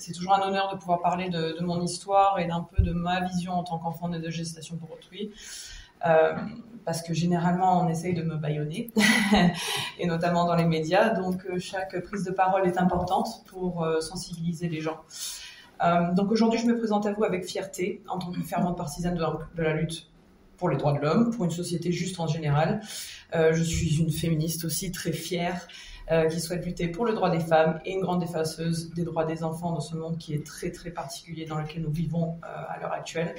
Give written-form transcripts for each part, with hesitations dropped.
c'est toujours un honneur de pouvoir parler de mon histoire et d'un peu de ma vision en tant qu'enfant né de gestation pour autrui. Parce que généralement on essaye de me bâillonner et notamment dans les médias, donc chaque prise de parole est importante pour sensibiliser les gens. Donc aujourd'hui je me présente à vous avec fierté en tant que fervente partisane de la lutte pour les droits de l'homme, pour une société juste en général. Je suis une féministe aussi très fière qui souhaite lutter pour le droit des femmes et une grande défenseuse des droits des enfants dans ce monde qui est très très particulier dans lequel nous vivons à l'heure actuelle.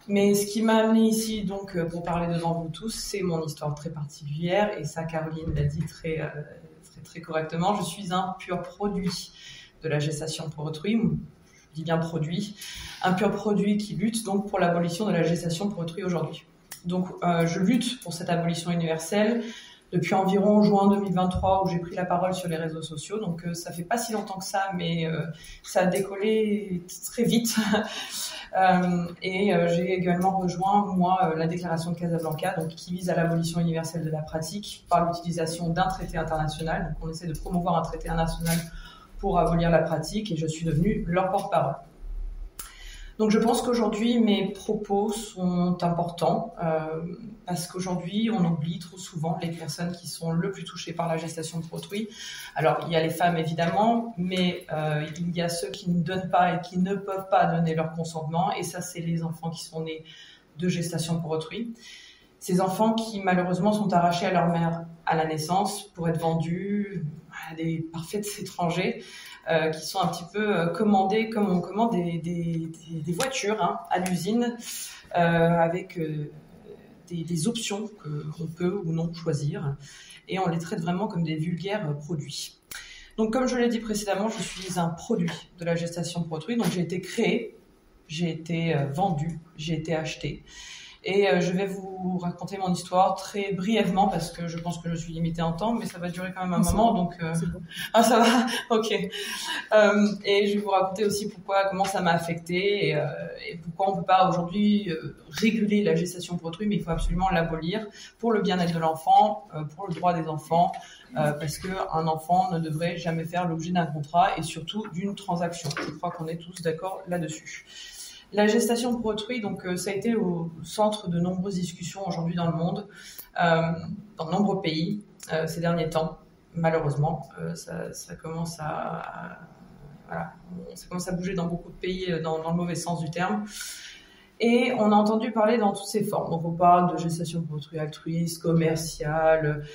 Mais ce qui m'a amené ici, donc, pour parler devant vous tous, c'est mon histoire très particulière. Et ça, Caroline l'a dit très correctement. Je suis un pur produit de la gestation pour autrui. Je dis bien produit. Un pur produit qui lutte donc pour l'abolition de la gestation pour autrui aujourd'hui. Donc, je lutte pour cette abolition universelle depuis environ juin 2023 où j'ai pris la parole sur les réseaux sociaux. Donc ça fait pas si longtemps que ça, mais ça a décollé très vite. J'ai également rejoint, moi, la déclaration de Casablanca, donc, qui vise à l'abolition universelle de la pratique par l'utilisation d'un traité international. Donc on essaie de promouvoir un traité international pour abolir la pratique et je suis devenue leur porte-parole. Donc je pense qu'aujourd'hui, mes propos sont importants parce qu'aujourd'hui, on oublie trop souvent les personnes qui sont le plus touchées par la gestation pour autrui. Alors, il y a les femmes, évidemment, mais il y a ceux qui ne donnent pas et qui ne peuvent pas donner leur consentement. Et ça, c'est les enfants qui sont nés de gestation pour autrui. Ces enfants qui, malheureusement, sont arrachés à leur mère à la naissance pour être vendus à des parfaits étrangers. Qui sont un petit peu commandés comme on commande des voitures à l'usine avec des options qu'on peut ou non choisir et on les traite vraiment comme des vulgaires produits. Donc comme je l'ai dit précédemment, je suis un produit de la gestation pour autrui, donc j'ai été créée, j'ai été vendue, j'ai été achetée. Et je vais vous raconter mon histoire très brièvement parce que je pense que je suis limitée en temps, mais ça va durer quand même un moment. Donc, bon. Ah, ça va, ok. Et je vais vous raconter aussi comment ça m'a affectée et pourquoi on peut pas aujourd'hui réguler la gestation pour autrui, mais il faut absolument l'abolir pour le bien-être de l'enfant, pour le droit des enfants, parce que un enfant ne devrait jamais faire l'objet d'un contrat et surtout d'une transaction. Je crois qu'on est tous d'accord là-dessus. La gestation pour autrui, donc ça a été au centre de nombreuses discussions aujourd'hui dans le monde, dans de nombreux pays ces derniers temps. Malheureusement, ça commence ça commence à bouger dans beaucoup de pays dans le mauvais sens du terme. Et on a entendu parler dans toutes ces formes. Donc on parle de gestation pour autrui altruiste, commerciale,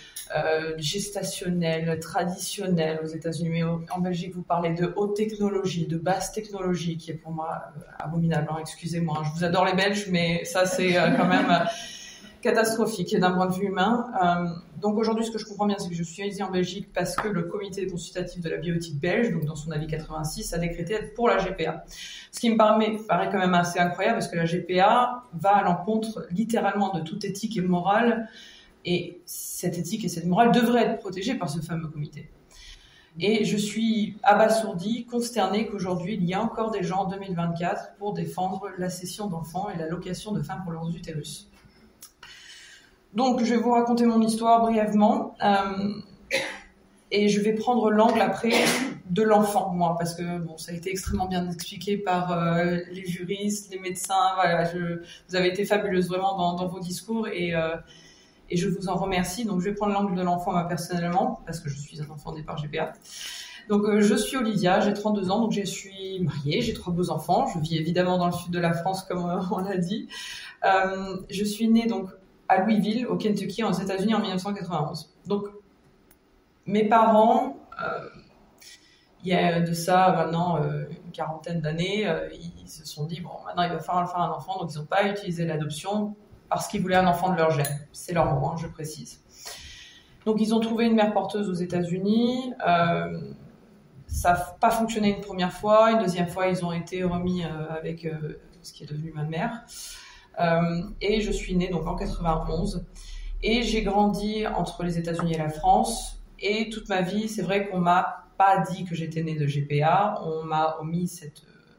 gestationnelle, traditionnelle aux États-Unis. Mais en Belgique, vous parlez de haute technologie, de basse technologie, qui est pour moi abominable. Excusez-moi, je vous adore les Belges, mais ça c'est quand même catastrophique d'un point de vue humain. Donc aujourd'hui, ce que je comprends bien, c'est que je suis ici en Belgique parce que le comité consultatif de la bioéthique belge, donc dans son avis 86, a décrété être pour la GPA. Ce qui me paraît quand même assez incroyable parce que la GPA va à l'encontre littéralement de toute éthique et morale, et cette éthique et cette morale devraient être protégées par ce fameux comité. Et je suis abasourdie, consternée qu'aujourd'hui, il y a encore des gens en 2024 pour défendre la cession d'enfants et la location de femmes pour leurs utérus. Donc, je vais vous raconter mon histoire brièvement et je vais prendre l'angle après de l'enfant, moi, parce que bon, ça a été extrêmement bien expliqué par les juristes, les médecins. Voilà, vous avez été fabuleuse vraiment dans vos discours et je vous en remercie. Donc, je vais prendre l'angle de l'enfant, moi, personnellement, parce que je suis un enfant né par GPA. Donc, je suis Olivia, j'ai 32 ans, donc je suis mariée, j'ai 3 beaux enfants. Je vis évidemment dans le sud de la France, comme on l'a dit. Je suis née donc à Louisville, au Kentucky, aux États-Unis en 1991. Donc, mes parents, il y a de ça maintenant une quarantaine d'années, ils se sont dit, bon, maintenant il va falloir faire un enfant, donc ils n'ont pas utilisé l'adoption parce qu'ils voulaient un enfant de leur gène. C'est leur mot, je précise. Donc, ils ont trouvé une mère porteuse aux États-Unis. Ça n'a pas fonctionné une première fois. Une deuxième fois, ils ont été remis avec ce qui est devenu ma mère. Et je suis née donc en 91 et j'ai grandi entre les États-Unis et la France, et toute ma vie c'est vrai qu'on m'a pas dit que j'étais née de GPA, on m'a omis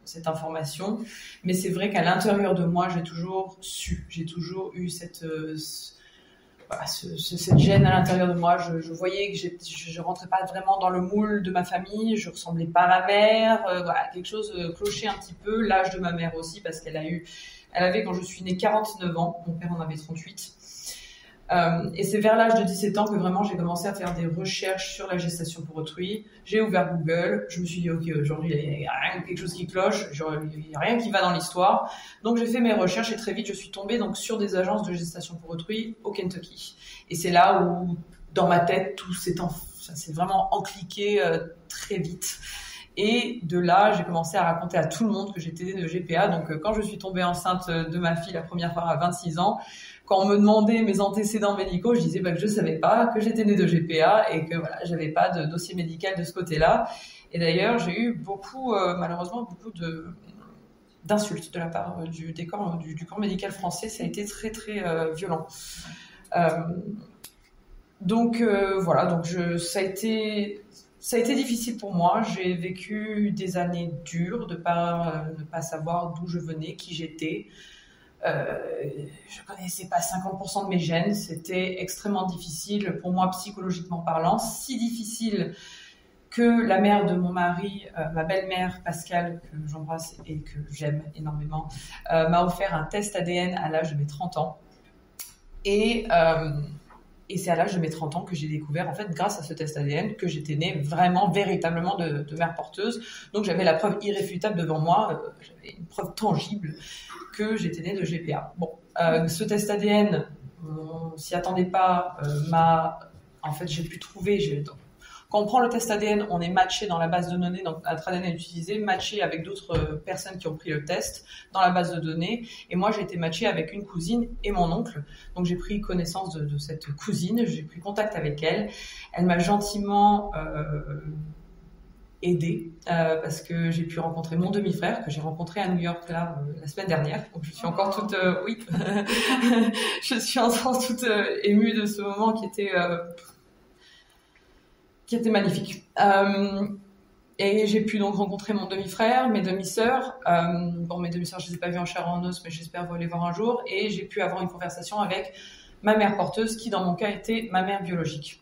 cette information, mais c'est vrai qu'à l'intérieur de moi j'ai toujours su, j'ai toujours eu cette voilà, cette gêne à l'intérieur de moi. Je voyais que je rentrais pas vraiment dans le moule de ma famille, je ressemblais pas à ma mère, voilà, quelque chose clochait un petit peu, l'âge de ma mère aussi, parce qu'elle avait, quand je suis née, 49 ans, mon père en avait 38. Et c'est vers l'âge de 17 ans que vraiment j'ai commencé à faire des recherches sur la gestation pour autrui. J'ai ouvert Google, je me suis dit ok, aujourd'hui il y a quelque chose qui cloche, il y a rien qui va dans l'histoire. Donc j'ai fait mes recherches et très vite je suis tombée donc sur des agences de gestation pour autrui au Kentucky. Et c'est là où dans ma tête tout ça s'est vraiment encliqué très vite. Et de là, j'ai commencé à raconter à tout le monde que j'étais née de GPA. Donc quand je suis tombée enceinte de ma fille la première fois à 26 ans, quand on me demandait mes antécédents médicaux, je disais que je savais pas, que j'étais née de GPA et que voilà, j'avais pas de dossier médical de ce côté-là. Et d'ailleurs, j'ai eu malheureusement beaucoup d'insultes de la part du corps médical français. Ça a été très très violent. Donc ça a été difficile pour moi. J'ai vécu des années dures de ne pas savoir d'où je venais, qui j'étais. Je connaissais pas 50% de mes gènes. C'était extrêmement difficile pour moi psychologiquement parlant. Si difficile que la mère de mon mari, ma belle-mère Pascale, que j'embrasse et que j'aime énormément, m'a offert un test ADN à l'âge de mes 30 ans. Et c'est à l'âge de mes 30 ans que j'ai découvert, en fait, grâce à ce test ADN, que j'étais née vraiment, véritablement de mère porteuse. Donc j'avais la preuve irréfutable devant moi, j'avais une preuve tangible que j'étais née de GPA. Bon, ce test ADN, on s'y attendait pas, en fait, j'ai pu trouver. Quand on prend le test ADN, on est matché dans la base de données, donc notre ADN est utilisé, matché avec d'autres personnes qui ont pris le test dans la base de données. Et moi, j'ai été matché avec une cousine et mon oncle. Donc, j'ai pris connaissance de cette cousine, j'ai pris contact avec elle. Elle m'a gentiment aidée parce que j'ai pu rencontrer mon demi-frère que j'ai rencontré à New York la semaine dernière. Donc, je suis encore toute, je suis encore toute émue de ce moment qui était magnifique. Et j'ai pu donc rencontrer mon demi-frère, mes demi-sœurs. Mes demi-sœurs, je les ai pas vues en chair et en os, mais j'espère les voir un jour. Et j'ai pu avoir une conversation avec ma mère porteuse, qui dans mon cas était ma mère biologique.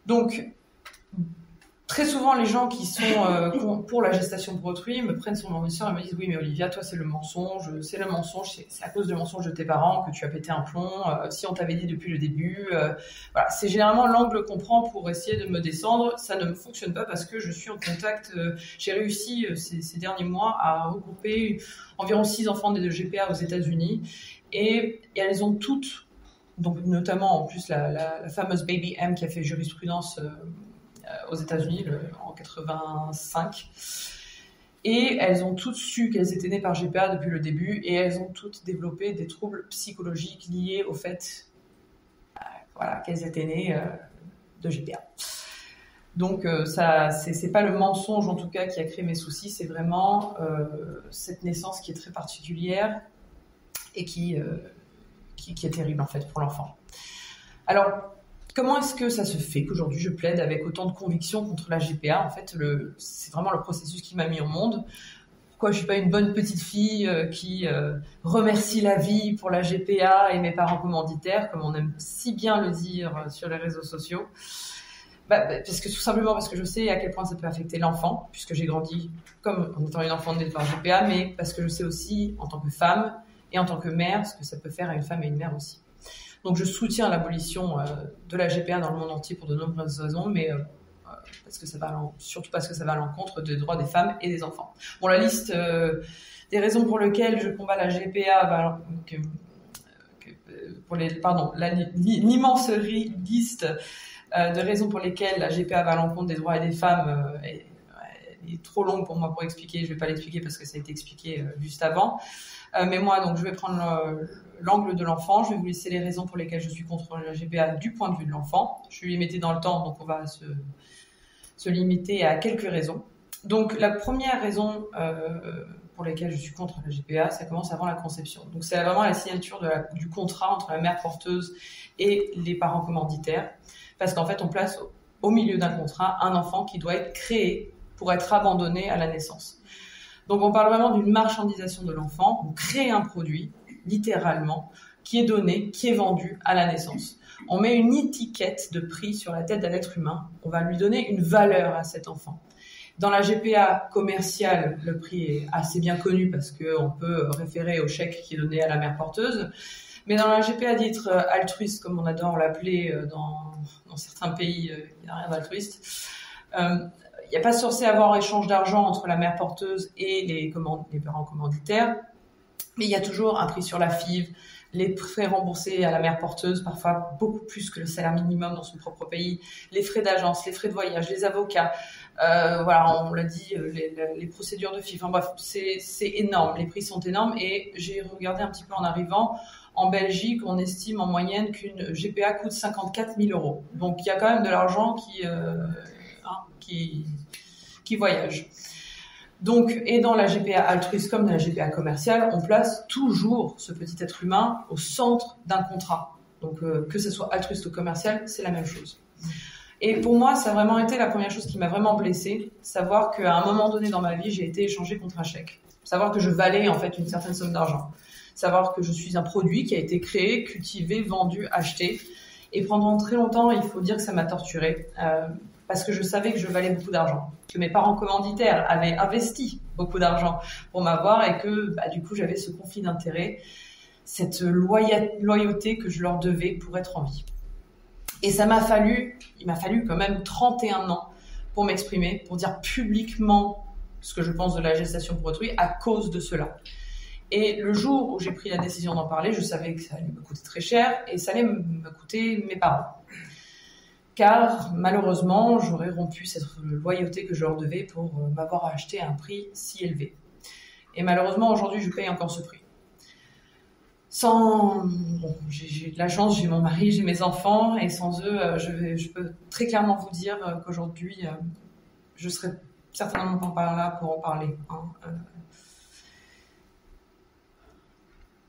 Donc, très souvent, les gens qui sont pour la gestation pour autrui me prennent sur mon mission et me disent « Oui, mais Olivia, toi, c'est le mensonge, c'est à cause du mensonge de tes parents que tu as pété un plomb, si on t'avait dit depuis le début. » Voilà, c'est généralement l'angle qu'on prend pour essayer de me descendre. Ça ne me fonctionne pas parce que je suis en contact. J'ai réussi ces derniers mois à regrouper environ 6 enfants nés de GPA aux États-Unis et elles ont toutes, donc notamment en plus la fameuse Baby M qui a fait jurisprudence aux États-Unis en 85. Et elles ont toutes su qu'elles étaient nées par GPA depuis le début et elles ont toutes développé des troubles psychologiques liés au fait qu'elles étaient nées de GPA. Donc ça, c'est pas le mensonge en tout cas qui a créé mes soucis, c'est vraiment cette naissance qui est très particulière et qui est terrible en fait pour l'enfant. Alors, comment est-ce que ça se fait qu'aujourd'hui je plaide avec autant de conviction contre la GPA ? En fait, c'est vraiment le processus qui m'a mis au monde. Pourquoi je suis pas une bonne petite fille qui remercie la vie pour la GPA et mes parents commanditaires, comme on aime si bien le dire sur les réseaux sociaux ? Tout simplement parce que je sais à quel point ça peut affecter l'enfant, puisque j'ai grandi comme en étant une enfant née par GPA, mais parce que je sais aussi, en tant que femme et en tant que mère, ce que ça peut faire à une femme et une mère aussi. Donc je soutiens l'abolition de la GPA dans le monde entier pour de nombreuses raisons, mais surtout parce que ça va à l'encontre des droits des femmes et des enfants. Bon, la liste des raisons pour lesquelles je combats la GPA, l'immense liste de raisons pour lesquelles la GPA va à l'encontre des droits des femmes est trop longue pour moi pour expliquer. Je vais pas l'expliquer parce que ça a été expliqué juste avant. Mais moi, donc, je vais prendre l'angle de l'enfant. Je vais vous laisser les raisons pour lesquelles je suis contre la GPA du point de vue de l'enfant. Je suis limitée dans le temps, donc on va se limiter à quelques raisons. Donc, la première raison pour laquelle je suis contre la GPA, ça commence avant la conception. Donc, c'est vraiment la signature du contrat entre la mère porteuse et les parents commanditaires. Parce qu'en fait, on place au milieu d'un contrat un enfant qui doit être créé pour être abandonné à la naissance. Donc on parle vraiment d'une marchandisation de l'enfant, on crée un produit, littéralement. qui est donné, qui est vendu à la naissance. On met une étiquette de prix sur la tête d'un être humain. On va lui donner une valeur à cet enfant. Dans la GPA commerciale, le prix est assez bien connu parce qu'on peut référer au chèque qui est donné à la mère porteuse. Mais dans la GPA dite altruiste, comme on adore l'appeler dans certains pays, il n'y a rien d'altruiste, il n'y a pas censé avoir échange d'argent entre la mère porteuse et les parents commanditaires. Mais il y a toujours un prix sur la FIV, les frais remboursés à la mère porteuse, parfois beaucoup plus que le salaire minimum dans son propre pays, les frais d'agence, les frais de voyage, les avocats, voilà, on l'a dit, les procédures de FIV. Enfin bref, c'est énorme, les prix sont énormes et j'ai regardé un petit peu en arrivant. En Belgique, on estime en moyenne qu'une GPA coûte 54 000 €. Donc il y a quand même de l'argent qui voyage. Donc, et dans la GPA altruiste comme dans la GPA commerciale, on place toujours ce petit être humain au centre d'un contrat. Donc, que ce soit altruiste ou commercial, c'est la même chose. Et pour moi, ça a vraiment été la première chose qui m'a vraiment blessée, savoir qu'à un moment donné dans ma vie, j'ai été échangée contre un chèque. Savoir que je valais en fait une certaine somme d'argent. Savoir que je suis un produit qui a été créé, cultivé, vendu, acheté. Et pendant très longtemps, il faut dire que ça m'a torturée. Parce que je savais que je valais beaucoup d'argent, que mes parents commanditaires avaient investi beaucoup d'argent pour m'avoir et que du coup j'avais ce conflit d'intérêts, cette loyauté que je leur devais pour être en vie. Et il m'a fallu quand même 31 ans pour m'exprimer, pour dire publiquement ce que je pense de la gestation pour autrui à cause de cela. Et le jour où j'ai pris la décision d'en parler, je savais que ça allait me coûter très cher et ça allait me coûter mes parents. Car malheureusement, j'aurais rompu cette loyauté que je leur devais pour m'avoir acheté à un prix si élevé. Et malheureusement, aujourd'hui, je paye encore ce prix. J'ai de la chance, j'ai mon mari, j'ai mes enfants, et sans eux, je peux très clairement vous dire qu'aujourd'hui, je serais certainement pas là pour en parler.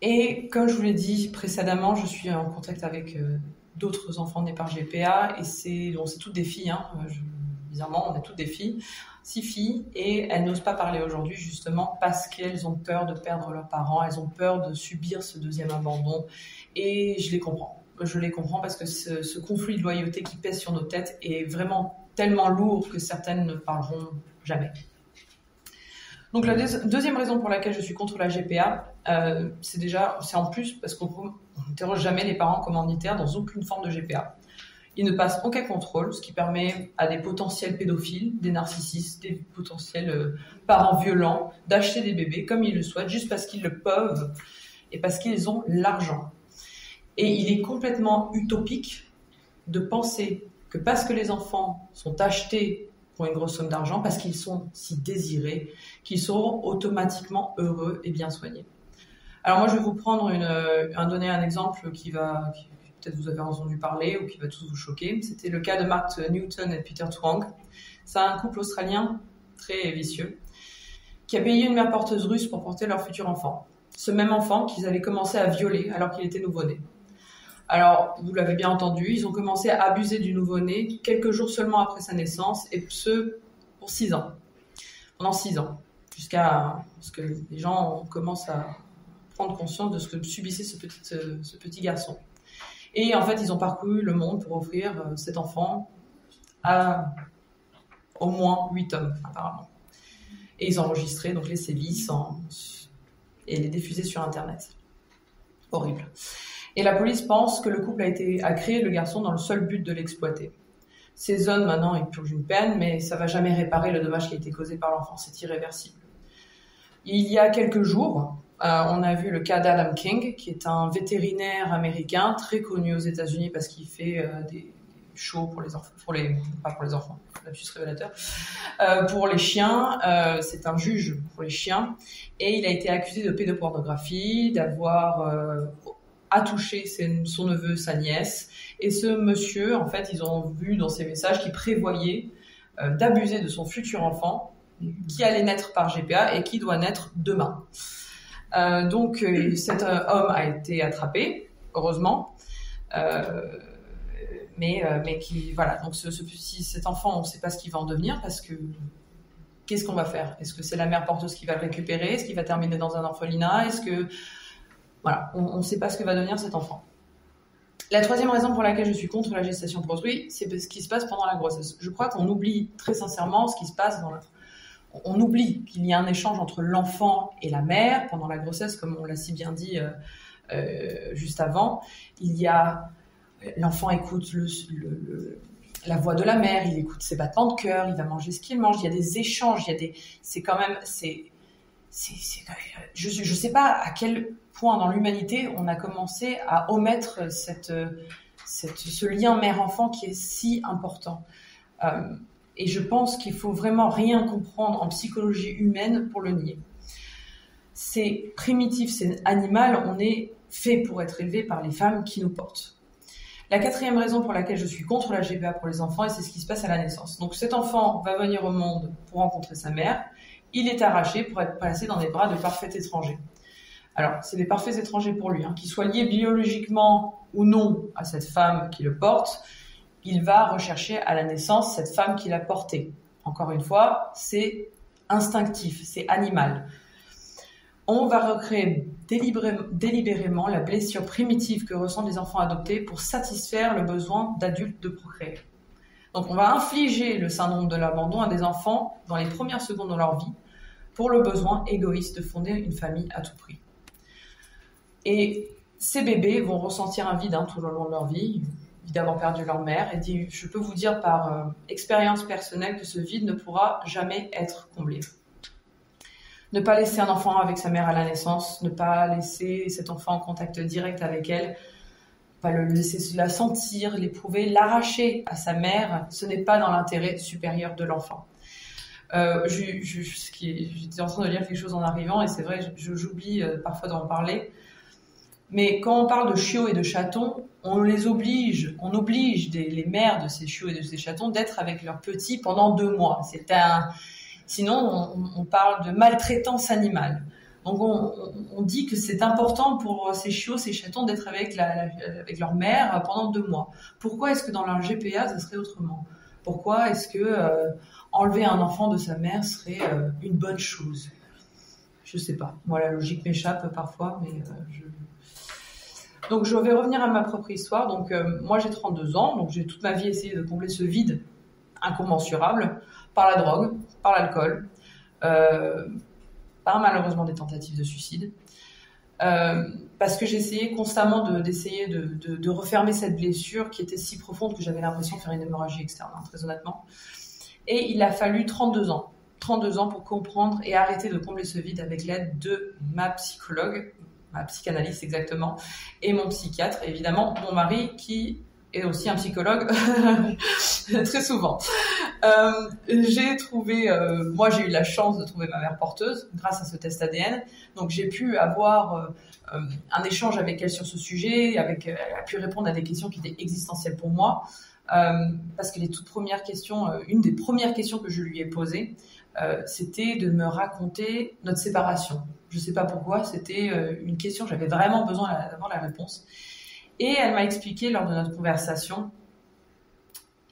Et comme je vous l'ai dit précédemment, je suis en contact avec d'autres enfants nés par GPA et c'est toutes des filles, bizarrement on est toutes des filles, 6 filles et elles n'osent pas parler aujourd'hui justement parce qu'elles ont peur de perdre leurs parents, elles ont peur de subir ce deuxième abandon et je les comprends parce que ce conflit de loyauté qui pèse sur nos têtes est vraiment tellement lourd que certaines ne parleront jamais. Donc la deuxième raison pour laquelle je suis contre la GPA, c'est en plus parce qu'on n'interroge jamais les parents commanditaires dans aucune forme de GPA. Ils ne passent aucun contrôle, ce qui permet à des potentiels pédophiles, des narcissistes, des potentiels parents violents d'acheter des bébés comme ils le souhaitent, juste parce qu'ils le peuvent et parce qu'ils ont l'argent. Et il est complètement utopique de penser que parce que les enfants sont achetés pour une grosse somme d'argent, parce qu'ils sont si désirés, qu'ils seront automatiquement heureux et bien soignés. Alors moi, je vais vous prendre donner un exemple qui peut-être vous avez entendu parler ou qui va tous vous choquer. C'était le cas de Mark Newton et Peter Twang. C'est un couple australien très vicieux qui a payé une mère porteuse russe pour porter leur futur enfant. Ce même enfant qu'ils avaient commencé à violer alors qu'il était nouveau-né. Alors, vous l'avez bien entendu, ils ont commencé à abuser du nouveau-né quelques jours seulement après sa naissance, et ce, pour 6 ans. Pendant 6 ans. Jusqu'à ce que les gens commencent à prendre conscience de ce que subissait ce petit garçon. Et en fait, ils ont parcouru le monde pour offrir cet enfant à au moins 8 hommes, apparemment. Et ils ont enregistré donc les sévices et les diffusé sur Internet. Horrible. Et la police pense que le couple a créé le garçon dans le seul but de l'exploiter. Ces hommes, maintenant, ils purgent une peine, mais ça ne va jamais réparer le dommage qui a été causé par l'enfant. C'est irréversible. Il y a quelques jours, on a vu le cas d'Adam King, qui est un vétérinaire américain très connu aux États-Unis parce qu'il fait des shows pour les enfants, pas pour les enfants, lapsus révélateur, pour les chiens. C'est un juge pour les chiens et il a été accusé de pédopornographie, d'avoir touché son neveu, sa nièce. Et ce monsieur, en fait, ils ont vu dans ses messages qu'il prévoyait d'abuser de son futur enfant qui allait naître par GPA et qui doit naître demain. Donc cet homme a été attrapé, heureusement, mais qui voilà. Donc cet enfant, on ne sait pas ce qu'il va en devenir parce que qu'est-ce qu'on va faire ? Est-ce que c'est la mère porteuse qui va le récupérer ? Est-ce qu'il va terminer dans un orphelinat ? Est-ce que Voilà, on ne sait pas ce que va devenir cet enfant. La troisième raison pour laquelle je suis contre la gestation pour autrui, c'est ce qui se passe pendant la grossesse. Je crois qu'on oublie très sincèrement ce qui se passe on oublie qu'il y a un échange entre l'enfant et la mère pendant la grossesse, comme on l'a si bien dit juste avant. L'enfant écoute la voix de la mère, il écoute ses battements de cœur, il va manger ce qu'il mange. Il y a des échanges, je sais pas à quel point dans l'humanité on a commencé à omettre ce lien mère-enfant qui est si important. Et je pense qu'il faut vraiment rien comprendre en psychologie humaine pour le nier. C'est primitif, c'est animal, on est fait pour être élevé par les femmes qui nous portent. La quatrième raison pour laquelle je suis contre la GPA pour les enfants, et c'est ce qui se passe à la naissance. Donc cet enfant va venir au monde pour rencontrer sa mère, il est arraché pour être placé dans les bras de parfaits étrangers. Alors, c'est des parfaits étrangers pour lui, qu'ils soient liés biologiquement ou non à cette femme qui le porte, il va rechercher à la naissance cette femme qui l'a porté. Encore une fois, c'est instinctif, c'est animal. On va recréer délibérément la blessure primitive que ressentent les enfants adoptés pour satisfaire le besoin d'adultes de procréer. Donc on va infliger le syndrome de l'abandon à des enfants dans les premières secondes de leur vie pour le besoin égoïste de fonder une famille à tout prix. Et ces bébés vont ressentir un vide tout le long de leur vie, vide d'avoir perdu leur mère, et je peux vous dire par expérience personnelle que ce vide ne pourra jamais être comblé. Ne pas laisser un enfant avec sa mère à la naissance, ne pas laisser cet enfant en contact direct avec elle, pas le laisser la sentir, l'éprouver, l'arracher à sa mère, ce n'est pas dans l'intérêt supérieur de l'enfant. J'étais en train de lire quelque chose en arrivant, et c'est vrai, j'oublie parfois d'en parler, mais quand on parle de chiots et de chatons, on oblige les mères de ces chiots et de ces chatons d'être avec leurs petits pendant 2 mois. Sinon, on parle de maltraitance animale. Donc, on dit que c'est important pour ces chiots, ces chatons, d'être avec leur mère pendant 2 mois. Pourquoi est-ce que dans leur GPA, ça serait autrement ? Pourquoi est-ce que enlever un enfant de sa mère serait une bonne chose ? Je sais pas. Moi, la logique m'échappe parfois, mais Donc, je vais revenir à ma propre histoire. Donc, moi, j'ai 32 ans, donc j'ai toute ma vie essayé de combler ce vide incommensurable par la drogue, par l'alcool, par malheureusement des tentatives de suicide, parce que j'essayais constamment de refermer cette blessure qui était si profonde que j'avais l'impression de faire une hémorragie externe, très honnêtement. Et il a fallu 32 ans pour comprendre et arrêter de combler ce vide avec l'aide de ma psychologue, ma psychanalyste exactement, et mon psychiatre, évidemment mon mari qui est aussi un psychologue très souvent. J'ai eu la chance de trouver ma mère porteuse grâce à ce test ADN, donc j'ai pu avoir un échange avec elle sur ce sujet, elle a pu répondre à des questions qui étaient existentielles pour moi, parce que les toutes premières questions, une des premières questions que je lui ai posées, c'était de me raconter notre séparation. Je ne sais pas pourquoi, c'était une question, j'avais vraiment besoin d'avoir la réponse. Et elle m'a expliqué lors de notre conversation,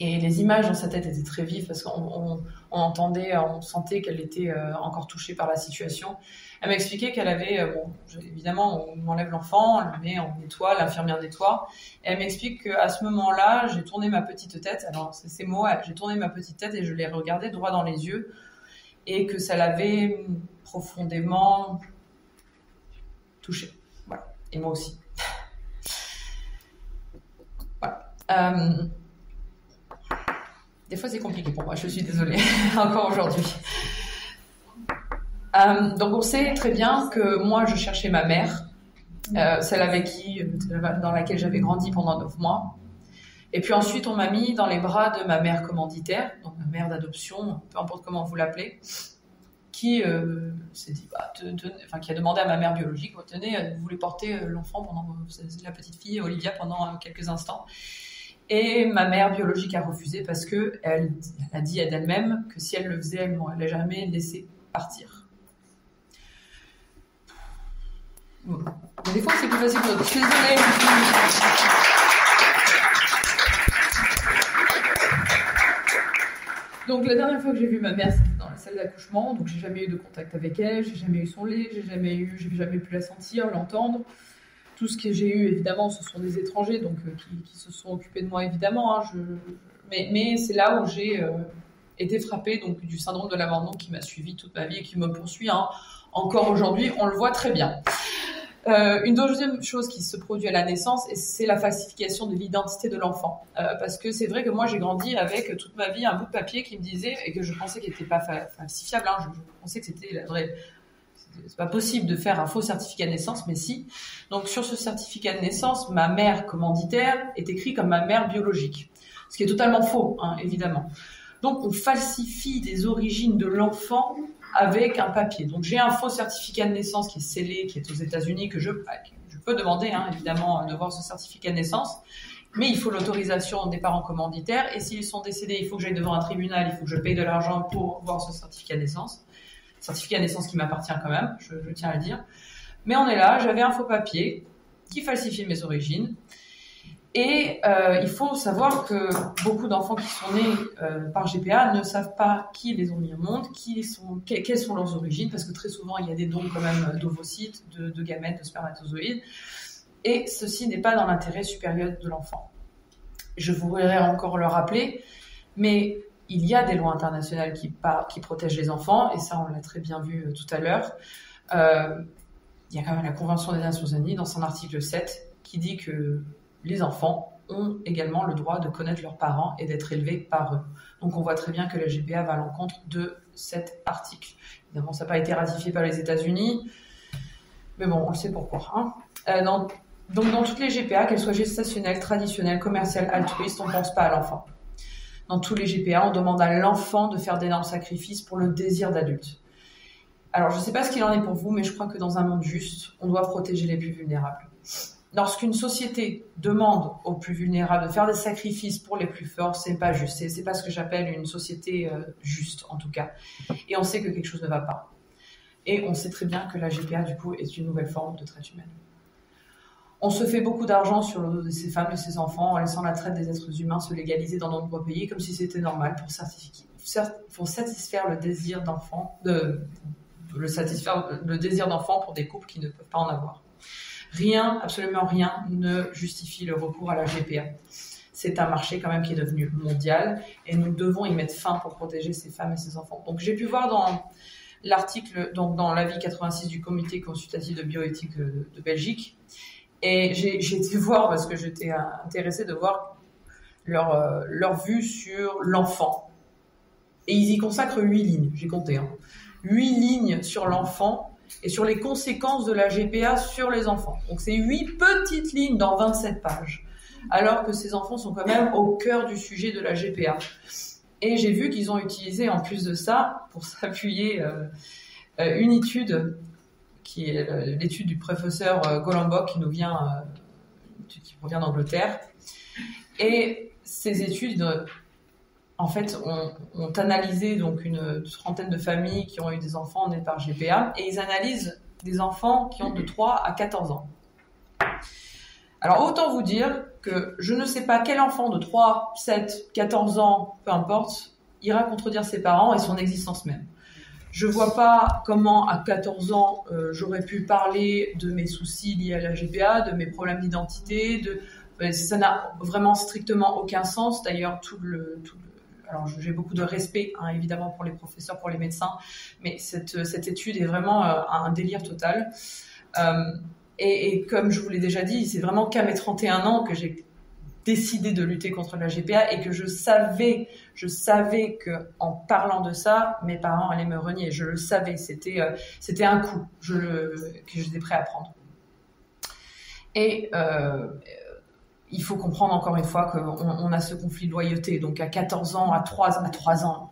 et les images dans sa tête étaient très vives parce qu'on on sentait qu'elle était encore touchée par la situation. Elle m'a expliqué qu'elle avait, évidemment, on enlève l'enfant, on le met, on nettoie, l'infirmière nettoie. Et elle m'explique qu'à ce moment-là, j'ai tourné ma petite tête, alors c'est ces mots, j'ai tourné ma petite tête et je l'ai regardée droit dans les yeux, et que ça l'avait profondément touchée. Voilà. Et moi aussi. Des fois, c'est compliqué pour moi, je suis désolée, encore aujourd'hui. Donc, on sait très bien que moi, je cherchais ma mère, celle dans laquelle j'avais grandi pendant 9 mois. Et puis ensuite, on m'a mis dans les bras de ma mère commanditaire, donc ma mère d'adoption, peu importe comment vous l'appelez, qui s'est dit, qui a demandé à ma mère biologique, tenez, vous voulez porter l'enfant la petite fille Olivia pendant quelques instants. Et ma mère biologique a refusé parce que elle a dit d'elle-même que si elle le faisait, elle ne m'aurait jamais laissé partir. Mais des fois, c'est plus facile que d'autres. Je suis désolée. Donc la dernière fois que j'ai vu ma mère, c'était dans la salle d'accouchement, donc j'ai jamais eu de contact avec elle, j'ai jamais eu son lait, j'ai jamais pu la sentir, l'entendre. tout ce que j'ai eu, évidemment, ce sont des étrangers, donc qui se sont occupés de moi, évidemment. Hein, mais c'est là où j'ai été frappée donc, du syndrome de l'abandon qui m'a suivi toute ma vie et qui me poursuit hein, encore aujourd'hui. On le voit très bien. Une deuxième chose qui se produit à la naissance, c'est la falsification de l'identité de l'enfant. Parce que c'est vrai que moi, j'ai grandi avec toute ma vie un bout de papier qui me disait, et que je pensais qu'il n'était pas falsifiable, hein, je pensais que c'était la vraie... C'est pas possible de faire un faux certificat de naissance, mais si. Donc sur ce certificat de naissance, ma mère commanditaire est écrite comme ma mère biologique. Ce qui est totalement faux, hein, évidemment. Donc on falsifie des origines de l'enfant avec un papier. Donc j'ai un faux certificat de naissance qui est scellé, qui est aux États-Unis, que je peux demander, hein, évidemment, de voir ce certificat de naissance. Mais il faut l'autorisation des parents commanditaires. Et s'ils sont décédés, il faut que j'aille devant un tribunal, il faut que je paye de l'argent pour voir ce certificat de naissance. Certificat de naissance qui m'appartient quand même, je tiens à le dire. Mais on est là, j'avais un faux papier qui falsifiait mes origines. Et il faut savoir que beaucoup d'enfants qui sont nés par GPA ne savent pas qui les ont mis au monde, quelles sont leurs origines, parce que très souvent il y a des dons quand même d'ovocytes, de gamètes, de spermatozoïdes. Et ceci n'est pas dans l'intérêt supérieur de l'enfant. Je voudrais encore le rappeler, mais il y a des lois internationales qui protègent les enfants, et ça on l'a très bien vu tout à l'heure. Il y a quand même la Convention des Nations Unies dans son article 7 qui dit que les enfants ont également le droit de connaître leurs parents et d'être élevés par eux. Donc on voit très bien que la GPA va à l'encontre de cet article. Évidemment, ça n'a pas été ratifié par les États-Unis, mais bon, on le sait pourquoi. Hein. Donc dans toutes les GPA, qu'elles soient gestationnelles, traditionnelles, commerciales, altruistes, on ne pense pas à l'enfant. Dans tous les GPA, on demande à l'enfant de faire d'énormes sacrifices pour le désir d'adulte. Alors, je ne sais pas ce qu'il en est pour vous, mais je crois que dans un monde juste, on doit protéger les plus vulnérables. Lorsqu'une société demande aux plus vulnérables de faire des sacrifices pour les plus forts, c'est pas juste. C'est pas ce que j'appelle une société juste, en tout cas. Et on sait que quelque chose ne va pas. Et on sait très bien que la GPA, du coup, est une nouvelle forme de traite humaine. On se fait beaucoup d'argent sur le dos de ces femmes, de ces enfants, en laissant la traite des êtres humains se légaliser dans de nombreux pays, comme si c'était normal pour satisfaire le désir d'enfant, le désir d'enfant pour des couples qui ne peuvent pas en avoir. Rien, absolument rien, ne justifie le recours à la GPA. C'est un marché quand même qui est devenu mondial, et nous devons y mettre fin pour protéger ces femmes et ces enfants. Donc j'ai pu voir dans l'article, donc dans l'avis 86 du Comité consultatif de bioéthique de Belgique. Et j'ai été voir, parce que j'étais intéressée de voir leur vue sur l'enfant. Et ils y consacrent 8 lignes, j'ai compté. 8 lignes sur l'enfant et sur les conséquences de la GPA sur les enfants. Donc c'est 8 petites lignes dans 27 pages. Alors que ces enfants sont quand même au cœur du sujet de la GPA. Et j'ai vu qu'ils ont utilisé en plus de ça, pour s'appuyer, une étude qui est l'étude du professeur Golombok qui provient d'Angleterre. Et ces études, en fait, ont analysé donc une trentaine de familles qui ont eu des enfants nés par GPA, et ils analysent des enfants qui ont de 3 à 14 ans. Alors, autant vous dire que je ne sais pas quel enfant de 3, 7, 14 ans, peu importe, ira contredire ses parents et son existence même. Je vois pas comment, à 14 ans, j'aurais pu parler de mes soucis liés à la GPA, de mes problèmes d'identité, ça n'a vraiment strictement aucun sens. D'ailleurs, alors j'ai beaucoup de respect, hein, évidemment, pour les professeurs, pour les médecins, mais cette étude est vraiment un délire total. Et comme je vous l'ai déjà dit, c'est vraiment qu'à mes 31 ans que j'ai décidé de lutter contre la GPA, et que je savais que en parlant de ça, mes parents allaient me renier. Je le savais, c'était un coup que j'étais prêt à prendre. Et il faut comprendre encore une fois qu'on a ce conflit de loyauté. Donc à 14 ans, à 3 ans,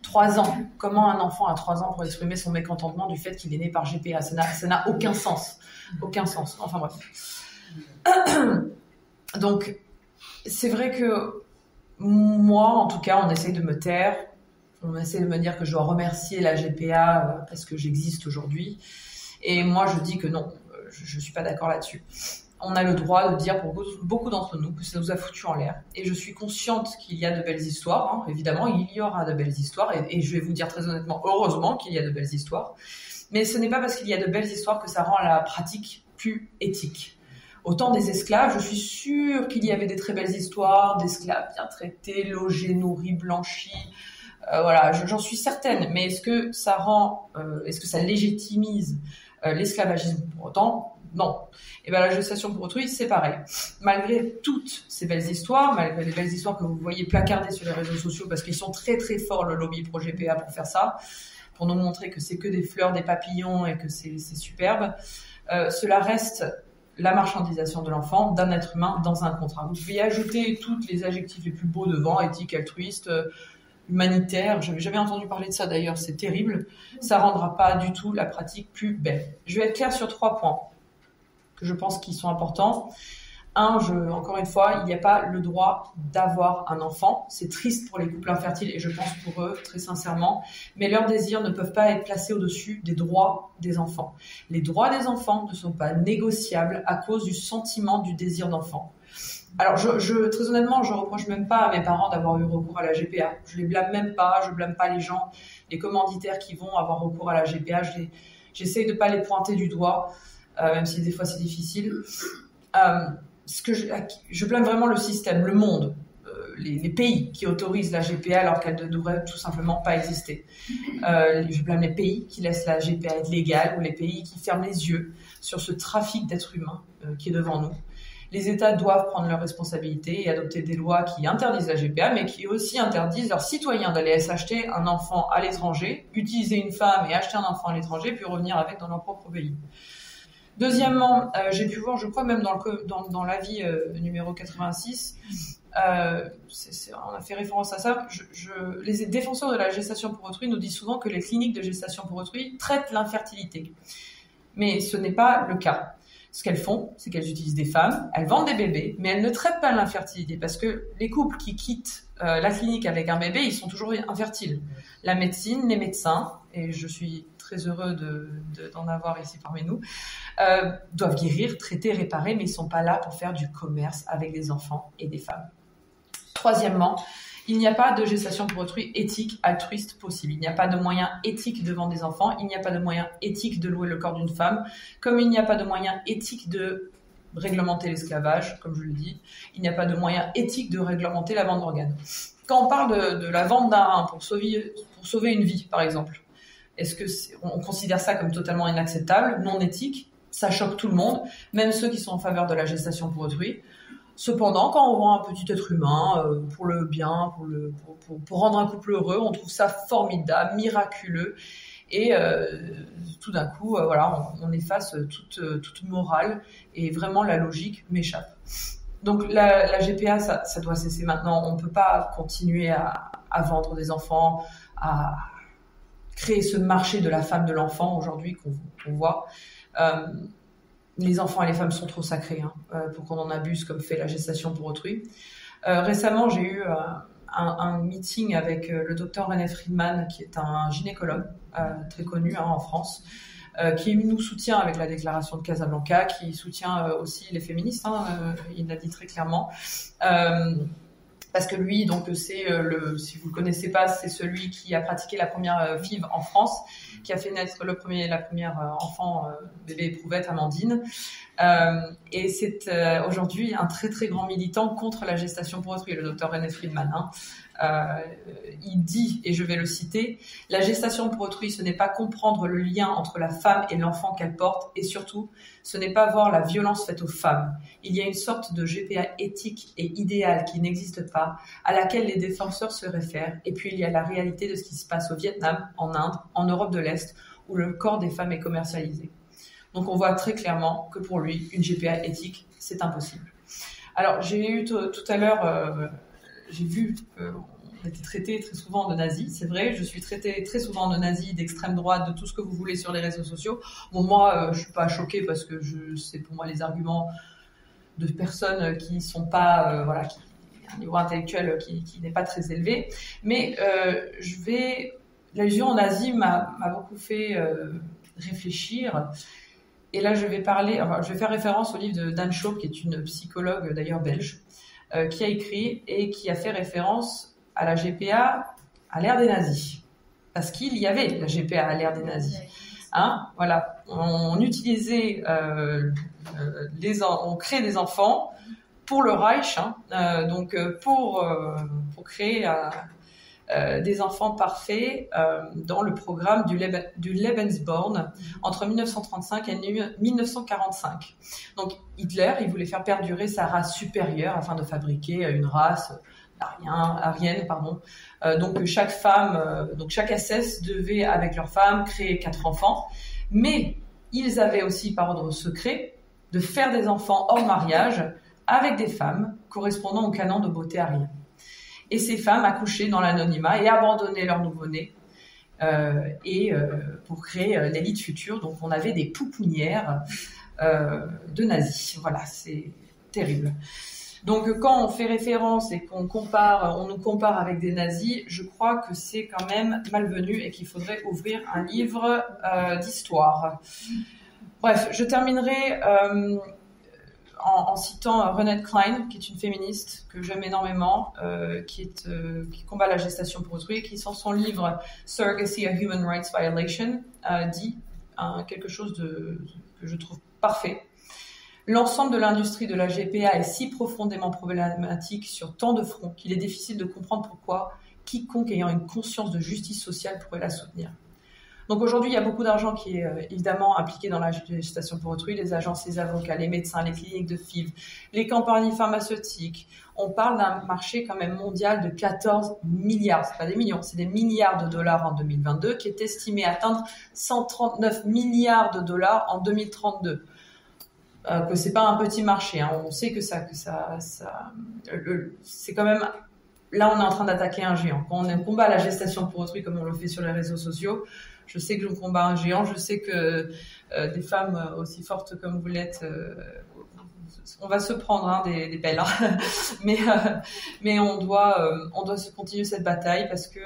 3 ans, comment un enfant à 3 ans pourrait exprimer son mécontentement du fait qu'il est né par GPA? Ça n'a aucun sens. Aucun sens. Enfin bref. Donc, c'est vrai que moi, en tout cas, on essaye de me taire. On essaie de me dire que je dois remercier la GPA parce que j'existe aujourd'hui. Et moi, je dis que non, je ne suis pas d'accord là-dessus. On a le droit de dire pour beaucoup d'entre nous que ça nous a foutu en l'air. Et je suis consciente qu'il y a de belles histoires. Hein. Évidemment, il y aura de belles histoires. Et je vais vous dire très honnêtement, heureusement qu'il y a de belles histoires. Mais ce n'est pas parce qu'il y a de belles histoires que ça rend la pratique plus éthique. Au temps des esclaves, je suis sûre qu'il y avait des très belles histoires d'esclaves bien traités, logés, nourris, blanchis. Voilà, j'en suis certaine. Mais est-ce que ça légitimise l'esclavagisme pour autant? Non. Et bien la gestation pour autrui, c'est pareil. Malgré toutes ces belles histoires, malgré les belles histoires que vous voyez placardées sur les réseaux sociaux, parce qu'ils sont très très forts, le lobby pro-GPA, pour faire ça, pour nous montrer que c'est que des fleurs, des papillons et que c'est superbe, cela reste la marchandisation de l'enfant, d'un être humain dans un contrat. Vous pouvez ajouter tous les adjectifs les plus beaux devant, éthique, altruiste, humanitaire. J'avais jamais entendu parler de ça d'ailleurs, c'est terrible. Ça rendra pas du tout la pratique plus belle. Je vais être claire sur 3 points que je pense qu'ils sont importants. Encore une fois, il n'y a pas le droit d'avoir un enfant. C'est triste pour les couples infertiles et je pense pour eux, très sincèrement. Mais leurs désirs ne peuvent pas être placés au-dessus des droits des enfants. Les droits des enfants ne sont pas négociables à cause du sentiment du désir d'enfant. Alors, très honnêtement, je reproche même pas à mes parents d'avoir eu recours à la GPA. Je les blâme même pas, je blâme pas les gens, les commanditaires qui vont avoir recours à la GPA. J'essaye de pas les pointer du doigt, même si des fois c'est difficile. Je blâme vraiment le système, le monde, les pays qui autorisent la GPA alors qu'elle ne devrait tout simplement pas exister. Je blâme les pays qui laissent la GPA être légale ou les pays qui ferment les yeux sur ce trafic d'êtres humains qui est devant nous. Les États doivent prendre leurs responsabilités et adopter des lois qui interdisent la GPA, mais qui aussi interdisent leurs citoyens d'aller s'acheter un enfant à l'étranger, utiliser une femme et acheter un enfant à l'étranger, puis revenir avec dans leur propre pays. Deuxièmement, j'ai pu voir, je crois même dans l'avis numéro 86, on a fait référence à ça, les défenseurs de la gestation pour autrui nous disent souvent que les cliniques de gestation pour autrui traitent l'infertilité. Mais ce n'est pas le cas. Ce qu'elles font, c'est qu'elles utilisent des femmes, elles vendent des bébés, mais elles ne traitent pas l'infertilité parce que les couples qui quittent la clinique avec un bébé, ils sont toujours infertiles. La médecine, les médecins, et je suis très heureux d'en avoir ici parmi nous, doivent guérir, traiter, réparer, mais ils ne sont pas là pour faire du commerce avec des enfants et des femmes. Troisièmement, il n'y a pas de gestation pour autrui éthique, altruiste possible. Il n'y a pas de moyen éthique de vendre des enfants. Il n'y a pas de moyen éthique de louer le corps d'une femme. Comme il n'y a pas de moyen éthique de réglementer l'esclavage, comme je le dis. Il n'y a pas de moyen éthique de réglementer la vente d'organes. Quand on parle de la vente d'un rein pour sauver une vie, par exemple, est-ce que on considère ça comme totalement inacceptable, non éthique? Ça choque tout le monde, même ceux qui sont en faveur de la gestation pour autrui. Cependant, quand on vend un petit être humain pour le bien, pour rendre un couple heureux, on trouve ça formidable, miraculeux, et tout d'un coup, voilà, on efface toute morale et vraiment la logique m'échappe. Donc la GPA, ça doit cesser maintenant. On ne peut pas continuer à vendre des enfants, à créer ce marché de la femme de l'enfant aujourd'hui qu'on voit. Les enfants et les femmes sont trop sacrés pour qu'on en abuse comme fait la gestation pour autrui. Récemment, j'ai eu un meeting avec le docteur René Friedman, qui est un gynécologue très connu en France, qui nous soutient avec la déclaration de Casablanca, qui soutient aussi les féministes, il l'a dit très clairement. Parce que lui, donc c'est si vous le connaissez pas, c'est celui qui a pratiqué la première FIV en France, qui a fait naître la première enfant bébé éprouvette, Amandine, et c'est aujourd'hui un très très grand militant contre la gestation pour autrui, le docteur René Friedman. Il dit, et je vais le citer, la gestation pour autrui, ce n'est pas comprendre le lien entre la femme et l'enfant qu'elle porte, et surtout, ce n'est pas voir la violence faite aux femmes. Il y a une sorte de GPA éthique et idéale qui n'existe pas, à laquelle les défenseurs se réfèrent, et puis il y a la réalité de ce qui se passe au Vietnam, en Inde, en Europe de l'Est, où le corps des femmes est commercialisé. Donc on voit très clairement que pour lui, une GPA éthique, c'est impossible. Alors j'ai eu tout à l'heure... j'ai vu qu'on était traité très souvent de nazis, c'est vrai, je suis traitée très souvent de nazis, d'extrême droite, de tout ce que vous voulez sur les réseaux sociaux. Bon, moi, je suis pas choquée parce que c'est pour moi les arguments de personnes qui sont pas, qui un niveau intellectuel qui n'est pas très élevé. Mais l'allusion aux nazis m'a beaucoup fait réfléchir. Et là, je vais faire référence au livre de Dan Schaub, qui est une psychologue d'ailleurs belge, qui a écrit et qui a fait référence à la GPA à l'ère des nazis. Parce qu'il y avait la GPA à l'ère des nazis. Hein, voilà, on utilisait, on crée des enfants pour le Reich, hein, donc pour créer des enfants parfaits dans le programme du Lebensborn entre 1935 et 1945. Donc Hitler, il voulait faire perdurer sa race supérieure afin de fabriquer une race aryenne, pardon. Donc chaque femme, donc chaque SS devait avec leur femme créer 4 enfants, mais ils avaient aussi par ordre secret de faire des enfants hors mariage avec des femmes correspondant au canon de beauté arien. Et ces femmes accouchaient dans l'anonymat et abandonnaient leur nouveau-né pour créer l'élite future. Donc on avait des pouponnières de nazis. Voilà, c'est terrible. Donc quand on fait référence et qu'on nous compare avec des nazis, je crois que c'est quand même malvenu et qu'il faudrait ouvrir un livre d'histoire. Bref, je terminerai en citant Renate Klein, qui est une féministe que j'aime énormément, qui combat la gestation pour autrui, qui dans son livre Surrogacy, a Human Rights Violation, dit quelque chose que je trouve parfait. L'ensemble de l'industrie de la GPA est si profondément problématique sur tant de fronts qu'il est difficile de comprendre pourquoi quiconque ayant une conscience de justice sociale pourrait la soutenir. Donc aujourd'hui, il y a beaucoup d'argent qui est évidemment impliqué dans la gestation pour autrui, les agences, les avocats, les médecins, les cliniques de FIV, les compagnies pharmaceutiques. On parle d'un marché quand même mondial de 14 milliards, c'est pas des millions, c'est des milliards de dollars en 2022, qui est estimé atteindre 139 milliards de dollars en 2032. Que c'est pas un petit marché, hein. On sait que c'est quand même, là on est en train d'attaquer un géant. Quand on combat la gestation pour autrui comme on le fait sur les réseaux sociaux, je sais que je combat un géant, je sais que des femmes aussi fortes comme vous l'êtes, on va se prendre des pelles, hein. mais on doit continuer cette bataille parce que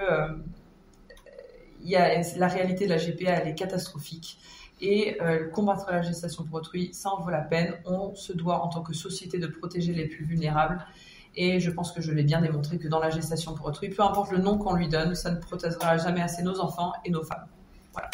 la réalité de la GPA elle est catastrophique. Et combattre la gestation pour autrui, ça en vaut la peine. On se doit en tant que société de protéger les plus vulnérables. Et je pense que je l'ai bien démontré que dans la gestation pour autrui, peu importe le nom qu'on lui donne, ça ne protégera jamais assez nos enfants et nos femmes. Voilà.